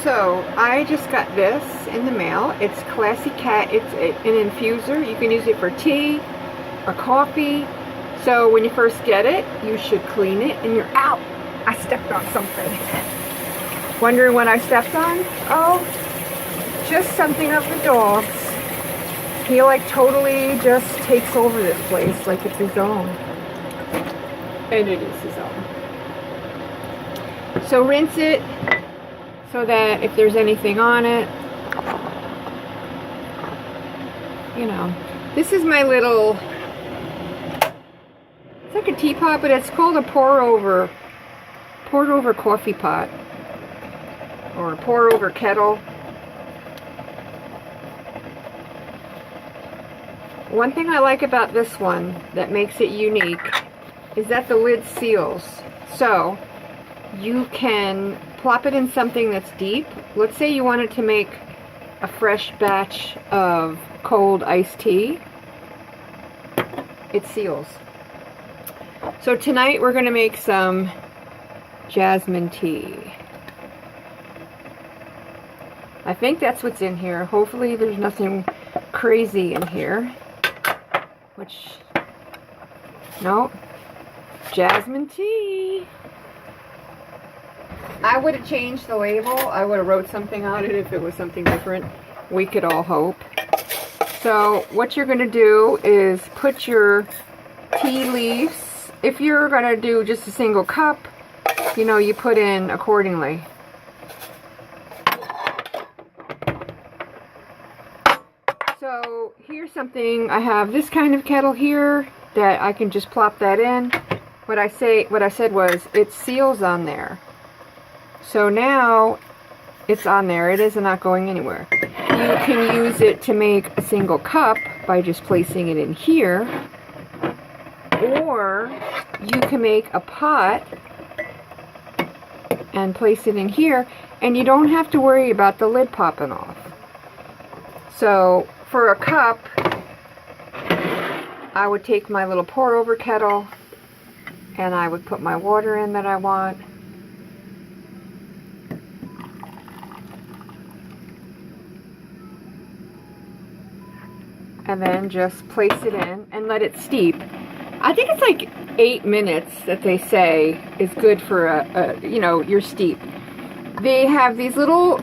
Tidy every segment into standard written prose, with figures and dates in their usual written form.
So I just got this in the mail. It's Classy Cat. It's an infuser. You can use it for tea or coffee. So when you first get it, you should clean it. And you're out. I stepped on something. Wondering what I stepped on? Oh, just something of the dog's. He like totally just takes over this place like it's his own. And it is his own. So rinse it so that if there's anything on it, you know. This is my little, it's like a teapot, but it's called a poured over coffee pot. Or a pour over kettle. One thing I like about this one that makes it unique is that the lid seals. So you can plop it in something that's deep. Let's say you wanted to make a fresh batch of cold iced tea. It seals. So tonight we're going to make some jasmine tea. I think that's what's in here. Hopefully there's nothing crazy in here. Which, no, jasmine tea. I would have changed the label. I would have wrote something on it if it was something different. We could all hope. So what you're going to do is put your tea leaves. If you're going to do just a single cup, you know, you put in accordingly. So here's something. I have this kind of kettle here that I can just plop that in. What I said was it seals on there. So now it's on there. It is not going anywhere. You can use it to make a single cup by just placing it in here, or you can make a pot and place it in here, and you don't have to worry about the lid popping off. So for a cup, I would take my little pour over kettle and I would put my water in that I want. And then just place it in and let it steep. I think it's like 8 minutes that they say is good for you know, your steep. They have these little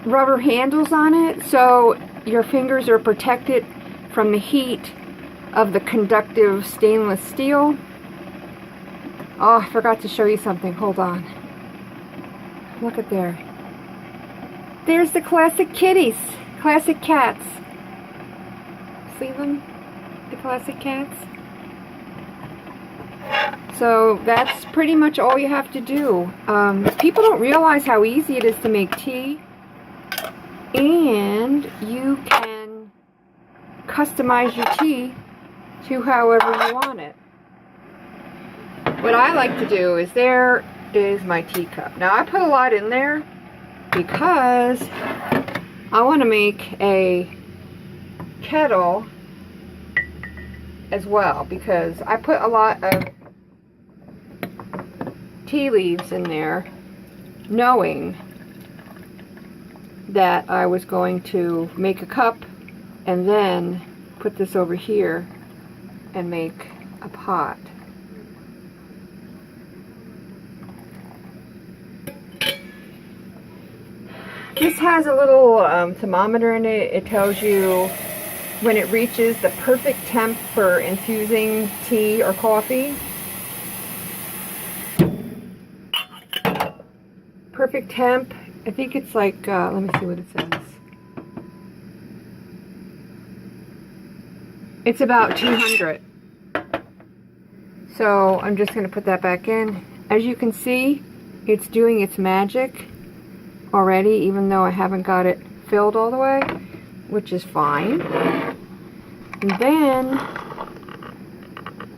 rubber handles on it, so your fingers are protected from the heat of the conductive stainless steel. Oh, I forgot to show you something. Hold on. Look at there. There's the classic kitties. Classic cats. See them? The classic cats? So that's pretty much all you have to do. People don't realize how easy it is to make tea. And you can customize your tea to however you want it. What I like to do is, there is my teacup. Now I put a lot in there because I want to make a kettle as well, because I put a lot of tea leaves in there knowing that I was going to make a cup and then put this over here and make a pot. This has a little thermometer in it. It tells you when it reaches the perfect temp for infusing tea or coffee. Perfect temp. I think it's like, let me see what it says. It's about 200. So I'm just going to put that back in. As you can see, it's doing its magic already, even though I haven't got it filled all the way, which is fine. And then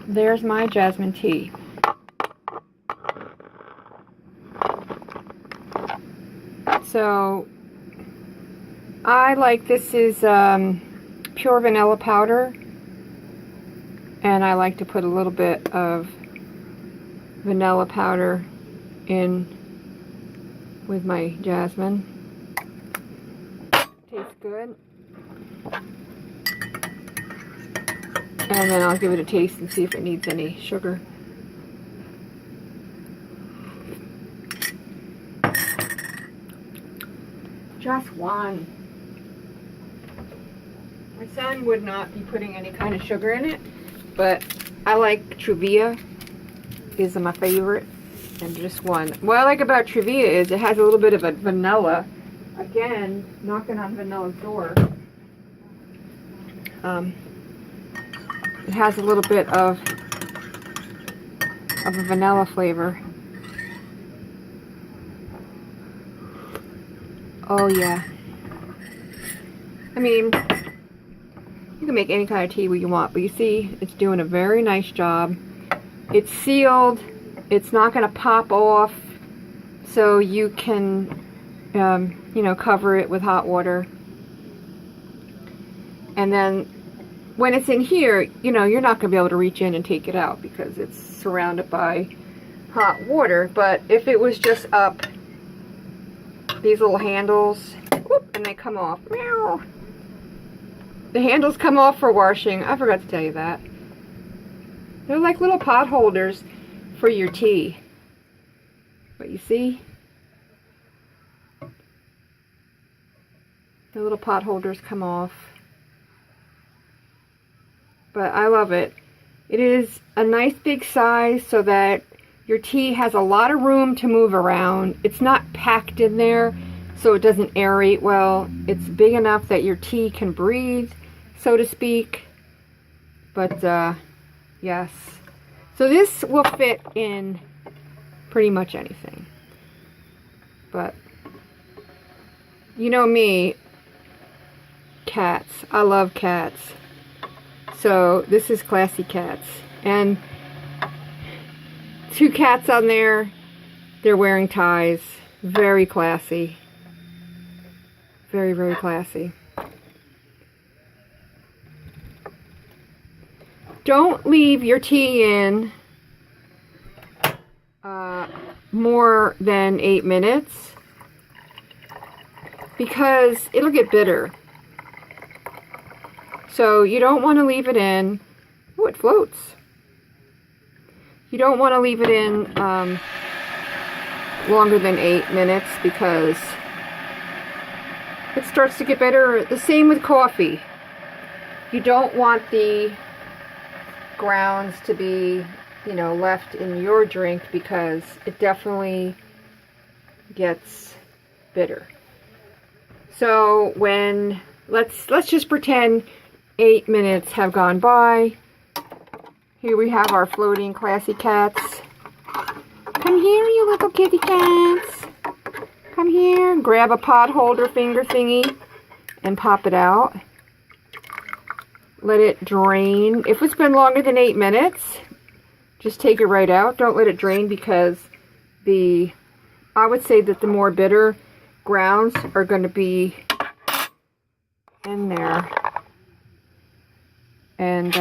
there's my jasmine tea. So I like, this is pure vanilla powder, and I like to put a little bit of vanilla powder in with my jasmine. tastes good. And then I'll give it a taste and see if it needs any sugar. Just one. My son would not be putting any kind of sugar in it, but I like Truvia. Is my favorite. And just one. What I like about Truvia is it has a little bit of a vanilla. Again, knocking on Vanilla's door. It has a little bit of a vanilla flavor. Oh yeah. I mean, you can make any kind of tea you want, but you see, it's doing a very nice job. It's sealed. It's not going to pop off, so you can, you know, cover it with hot water. And then when it's in here, you know, you're not going to be able to reach in and take it out because it's surrounded by hot water. But if it was just up, these little handles, whoop, and they come off. Meow. The handles come off for washing. I forgot to tell you that. They're like little pot holders for your tea. But you see? The little pot holders come off. But I love it. It is a nice big size so that your tea has a lot of room to move around. It's not packed in there so it doesn't aerate well. It's big enough that your tea can breathe, so to speak. But yes. So this will fit in pretty much anything. But you know me, Catz. I love Catz. So this is Classy Catz. And two cats on there. They're wearing ties. Very classy. Very, very classy. Don't leave your tea in more than 8 minutes because it'll get bitter. So you don't want to leave it in. Oh, it floats. You don't want to leave it in longer than 8 minutes because it starts to get bitter. The same with coffee. You don't want the grounds to be, you know, left in your drink because it definitely gets bitter. So when let's just pretend 8 minutes have gone by. Here we have our floating Classy Catz. Come here, you little kitty cats. Come here, grab a pot holder finger thingy and pop it out. Let it drain. If it's been longer than 8 minutes, just take it right out. Don't let it drain because I would say that the more bitter grounds are going to be in there. And,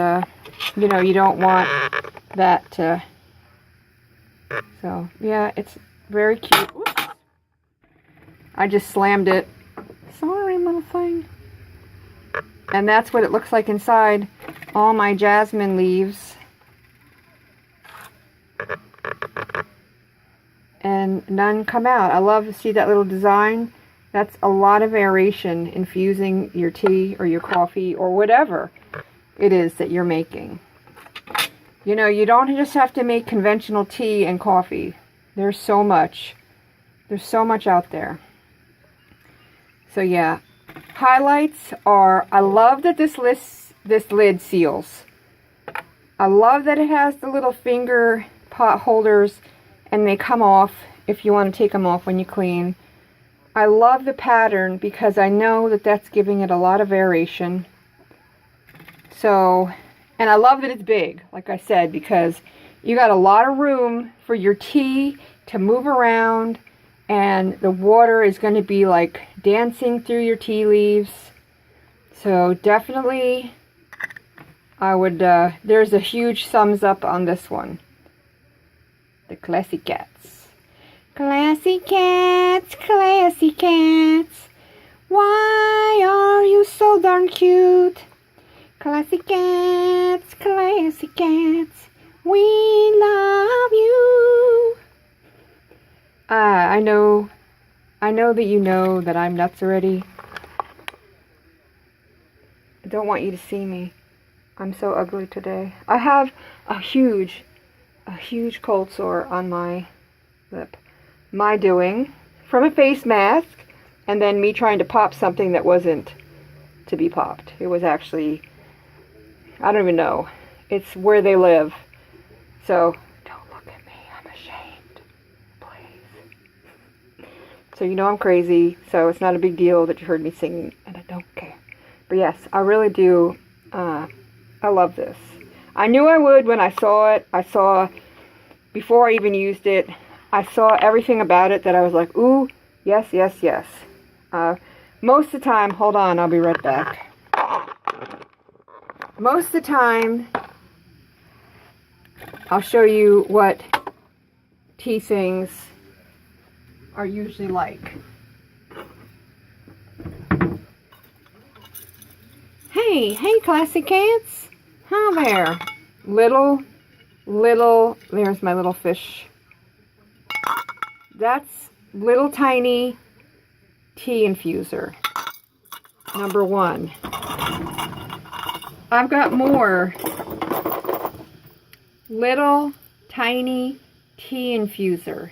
you know, you don't want that to... So, yeah, it's very cute. Oops. I just slammed it. Sorry, little thing. And that's what it looks like inside. All my jasmine leaves. And none come out. I love to see that little design. That's a lot of aeration infusing your tea or your coffee or whatever it is that you're making. You know, you don't just have to make conventional tea and coffee. There's so much. There's so much out there. So yeah. Highlights are, I love that this lid seals. I love that it has the little finger pot holders and they come off if you want to take them off when you clean. I love the pattern because I know that that's giving it a lot of aeration. So, and I love that it's big, like I said, because you got a lot of room for your tea to move around, and the water is going to be like dancing through your tea leaves. So definitely, I would, there's a huge thumbs up on this one. The Classy Catz. Classy Catz, Classy Catz, why you so darn cute. Classy Catz, classy Catz, we love you. I know that you know that I'm nuts already. I don't want you to see me. I'm so ugly today. I have a huge cold sore on my lip. My doing, from a face mask, and then me trying to pop something that wasn't to be popped. It was actually, I don't even know. It's where they live. So, don't look at me. I'm ashamed. Please. So you know I'm crazy, so it's not a big deal that you heard me singing, and I don't care. But yes, I really do. I love this. I knew I would when I saw it. I saw, before I even used it, I saw everything about it that I was like, ooh, yes, yes, yes. Most of the time, hold on, I'll be right back. Most of the time, I'll show you what tea things are usually like. Hey, Classy Catz. Hi there. Little, there's my little fish. That's little tiny tea infuser. Number 1. I've got more little tiny tea infuser.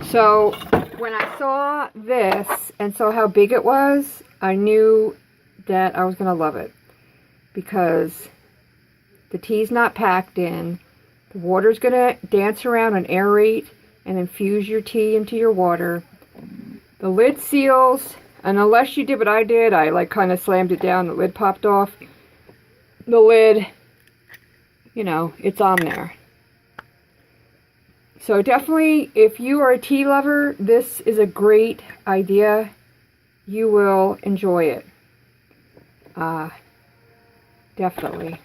So when I saw this and saw how big it was, I knew that I was going to love it, because the tea's not packed in. The water's going to dance around and aerate and infuse your tea into your water. The lid seals, and unless you did what I did, I like kind of slammed it down, the lid popped off. The lid, you know, it's on there. So definitely, if you are a tea lover, this is a great idea. You will enjoy it. Definitely.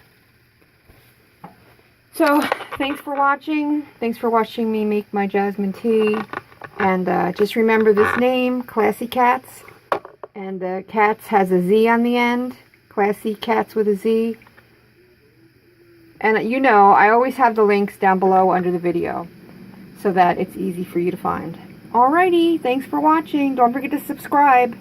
So, thanks for watching. Thanks for watching me make my jasmine tea. And just remember this name, Classy Catz. And Catz has a Z on the end. Classy Catz with a Z. And you know, I always have the links down below under the video, so that it's easy for you to find. Alrighty, thanks for watching. Don't forget to subscribe.